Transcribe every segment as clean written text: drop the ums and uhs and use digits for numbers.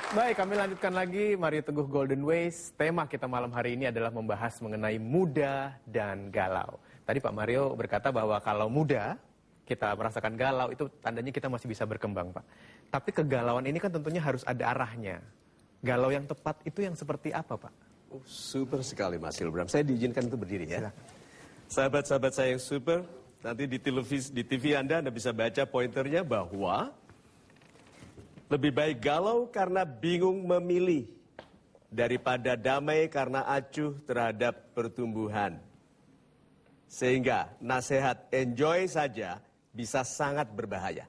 Baik, kami lanjutkan lagi Mario Teguh Golden Ways. Tema kita malam hari ini adalah membahas mengenai muda dan galau. Tadi Pak Mario berkata bahwa kalau muda, kita merasakan galau, itu tandanya kita masih bisa berkembang, Pak. Tapi kegalauan ini kan tentunya harus ada arahnya. Galau yang tepat itu yang seperti apa, Pak? Oh, super sekali, Mas Hilbram. Saya diizinkan untuk berdiri ya. Silakan. Sahabat-sahabat saya yang super, nanti di TV Anda bisa baca pointernya bahwa lebih baik galau karena bingung memilih daripada damai karena acuh terhadap pertumbuhan. Sehingga nasihat enjoy saja bisa sangat berbahaya.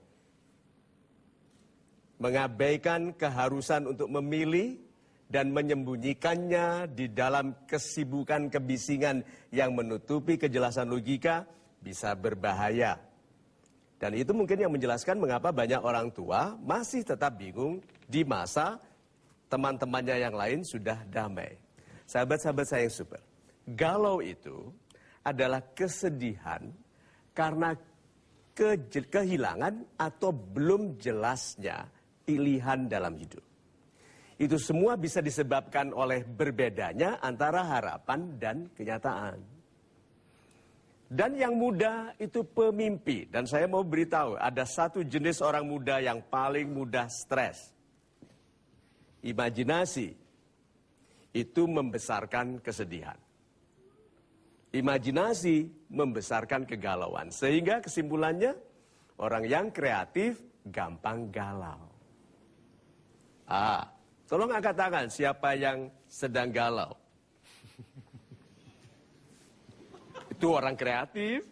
Mengabaikan keharusan untuk memilih dan menyembunyikannya di dalam kesibukan kebisingan yang menutupi kejelasan logika bisa berbahaya. Dan itu mungkin yang menjelaskan mengapa banyak orang tua masih tetap bingung di masa teman-temannya yang lain sudah damai. Sahabat-sahabat saya yang super, galau itu adalah kesedihan karena kehilangan atau belum jelasnya pilihan dalam hidup. Itu semua bisa disebabkan oleh berbedanya antara harapan dan kenyataan. Dan yang muda itu pemimpi. Dan saya mau beritahu, ada satu jenis orang muda yang paling mudah stres. Imajinasi itu membesarkan kesedihan. Imajinasi membesarkan kegalauan. Sehingga kesimpulannya, orang yang kreatif gampang galau. Tolong angkat tangan siapa yang sedang galau. Itu orang kreatif.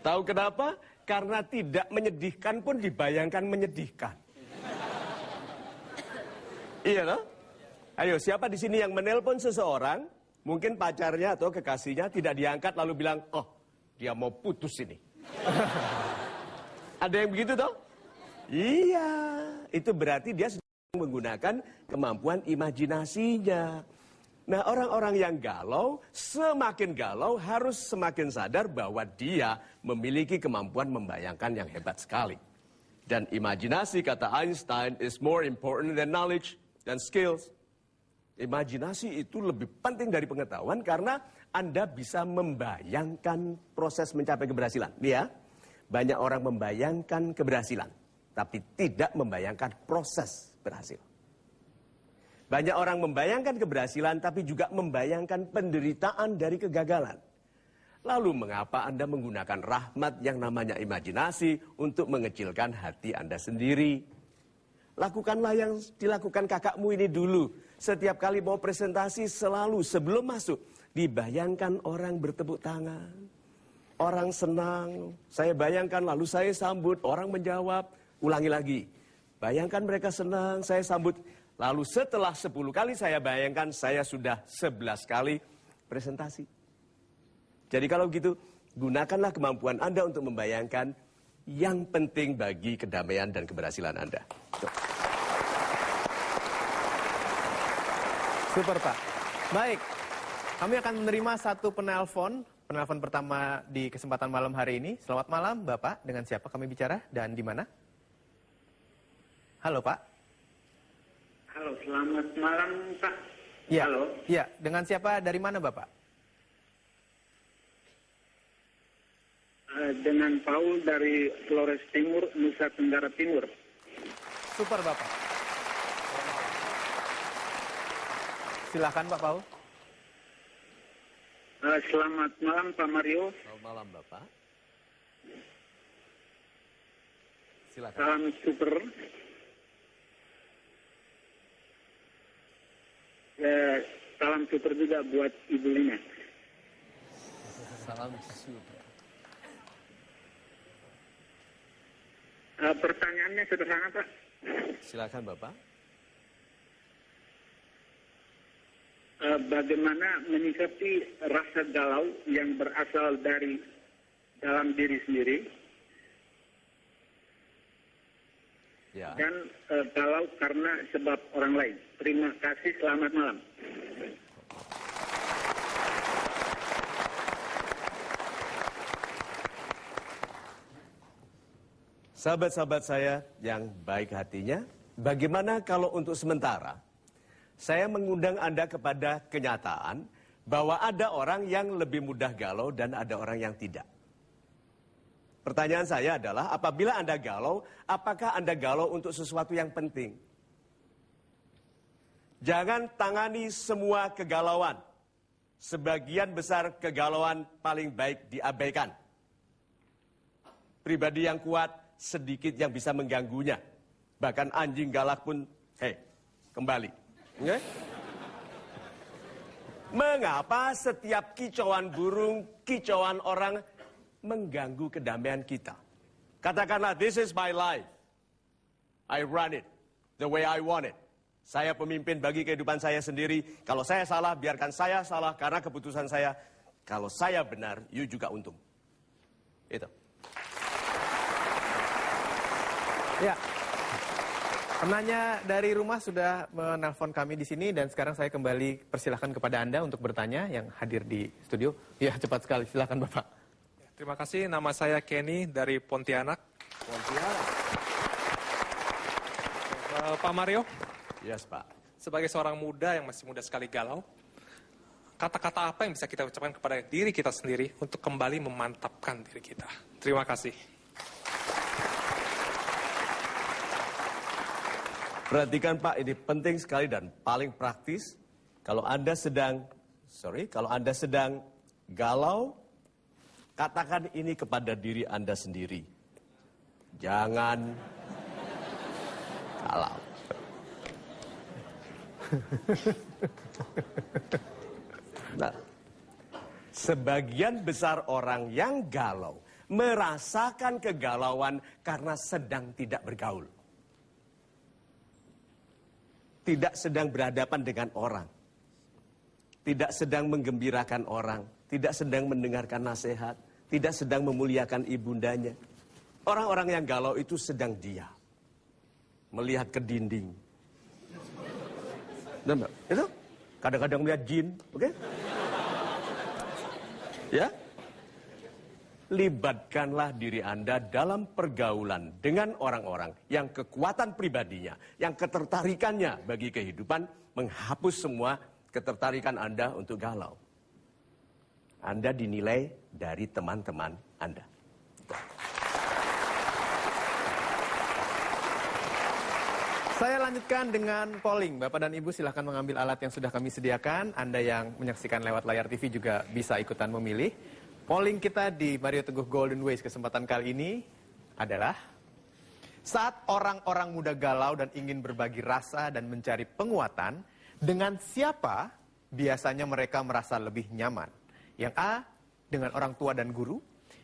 Tahu kenapa? Karena tidak menyedihkan pun dibayangkan menyedihkan. Iya loh? Ayo, siapa di sini yang menelpon seseorang, mungkin pacarnya atau kekasihnya tidak diangkat lalu bilang, oh, dia mau putus ini. Ada yang begitu toh? Iya, itu berarti dia sedang menggunakan kemampuan imajinasinya. Nah, orang-orang yang galau, semakin galau harus semakin sadar bahwa dia memiliki kemampuan membayangkan yang hebat sekali. Dan imajinasi, kata Einstein, is more important than knowledge dan skills. Imajinasi itu lebih penting dari pengetahuan karena Anda bisa membayangkan proses mencapai keberhasilan. Ya, banyak orang membayangkan keberhasilan, tapi tidak membayangkan proses berhasil. Banyak orang membayangkan keberhasilan, tapi juga membayangkan penderitaan dari kegagalan. Lalu mengapa Anda menggunakan rahmat yang namanya imajinasi untuk mengecilkan hati Anda sendiri? Lakukanlah yang dilakukan kakakmu ini dulu. Setiap kali mau presentasi selalu sebelum masuk, dibayangkan orang bertepuk tangan. Orang senang, saya bayangkan lalu saya sambut, orang menjawab, ulangi lagi. Bayangkan mereka senang, saya sambut. Lalu setelah 10 kali saya bayangkan, saya sudah 11 kali presentasi. Jadi kalau begitu, gunakanlah kemampuan Anda untuk membayangkan yang penting bagi kedamaian dan keberhasilan Anda. Tuh. Super, Pak. Baik, kami akan menerima satu penelpon pertama di kesempatan malam hari ini. Selamat malam, Bapak. Dengan siapa kami bicara dan di mana? Halo, Pak. Halo, selamat malam, Pak. Ya, Halo. ya, dengan siapa, dari mana, Bapak? Dengan Paul dari Flores Timur, Nusa Tenggara Timur. Super, Bapak. Silakan, Pak Paul. Selamat malam, Pak Mario. Selamat malam, Bapak. Silakan. Salam super. Salam super juga buat Ibu Lina. Salam super. Pertanyaannya sederhana, Pak. Silakan, Bapak. Bagaimana menyikapi rasa galau yang berasal dari dalam diri sendiri Ya. dan galau karena sebab orang lain? Terima kasih, selamat malam. Sahabat-sahabat saya yang baik hatinya, bagaimana kalau untuk sementara saya mengundang Anda kepada kenyataan bahwa ada orang yang lebih mudah galau dan ada orang yang tidak. Pertanyaan saya adalah, apabila Anda galau, apakah Anda galau untuk sesuatu yang penting? Jangan tangani semua kegalauan. Sebagian besar kegalauan paling baik diabaikan. Pribadi yang kuat, sedikit yang bisa mengganggunya. Bahkan anjing galak pun, kembali. Okay? Mengapa setiap kicauan burung, kicauan orang mengganggu kedamaian kita? Katakanlah, this is my life. I run it the way I want it. Saya pemimpin bagi kehidupan saya sendiri. Kalau saya salah, biarkan saya salah karena keputusan saya. Kalau saya benar, you juga untung. Itu. Ya. Penanya dari rumah sudah menelpon kami di sini dan sekarang saya kembali persilahkan kepada Anda untuk bertanya yang hadir di studio. Ya, cepat sekali. Silakan Bapak. Terima kasih. Nama saya Kenny dari Pontianak. Pak Mario. Yes, Pak. Sebagai seorang muda yang masih muda sekali galau, kata-kata apa yang bisa kita ucapkan kepada diri kita sendiri untuk kembali memantapkan diri kita? Terima kasih. Perhatikan Pak, ini penting sekali dan paling praktis. Kalau Anda sedang galau, katakan ini kepada diri Anda sendiri. Jangan galau. Nah, sebagian besar orang yang galau merasakan kegalauan karena sedang tidak bergaul. Tidak sedang berhadapan dengan orang. Tidak sedang menggembirakan orang. Tidak sedang mendengarkan nasihat. Tidak sedang memuliakan ibundanya. Orang-orang yang galau itu sedang diam. Melihat ke dinding. Itu kadang-kadang melihat jin, oke? Ya? Libatkanlah diri Anda dalam pergaulan dengan orang-orang yang kekuatan pribadinya, yang ketertarikannya bagi kehidupan menghapus semua ketertarikan Anda untuk galau. Anda dinilai dari teman-teman Anda. Saya lanjutkan dengan polling. Bapak dan Ibu silahkan mengambil alat yang sudah kami sediakan. Anda yang menyaksikan lewat layar TV juga bisa ikutan memilih. Polling kita di Mario Teguh Golden Ways kesempatan kali ini adalah, saat orang-orang muda galau dan ingin berbagi rasa dan mencari penguatan, dengan siapa biasanya mereka merasa lebih nyaman? Yang A, dengan orang tua dan guru.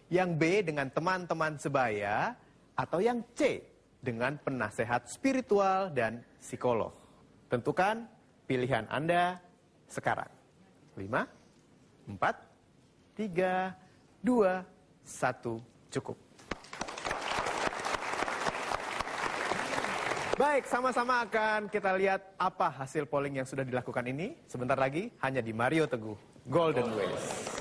Yang B, dengan teman-teman sebaya. Atau yang C, dengan penasehat spiritual dan psikolog. Tentukan pilihan Anda sekarang. 5, 4, 3, 2, 1, cukup. Baik, sama-sama akan kita lihat apa hasil polling yang sudah dilakukan ini. Sebentar lagi hanya di Mario Teguh Golden Ways.